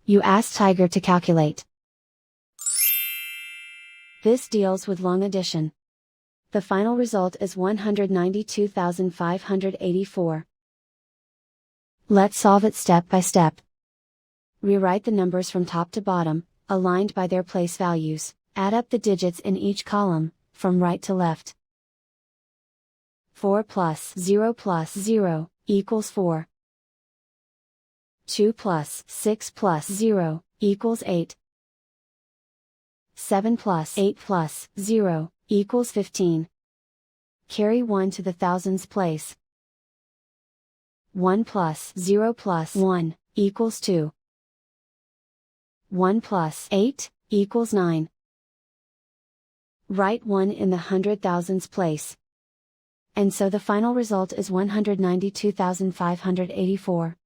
You ask Tiger to calculate. This deals with long addition. The final result is 192,584. Let's solve it step by step. Rewrite the numbers from top to bottom, aligned by their place values. Add up the digits in each column, from right to left. 4 plus 0 equals 4. 2 plus 6 plus 0 equals 8. 7 plus 8 plus 0 equals 15. Carry 1 to the thousands place. 1 plus 0 plus 1 equals 2. 1 plus 8 equals 9. Write 1 in the hundred thousands place. And so the final result is 192,584.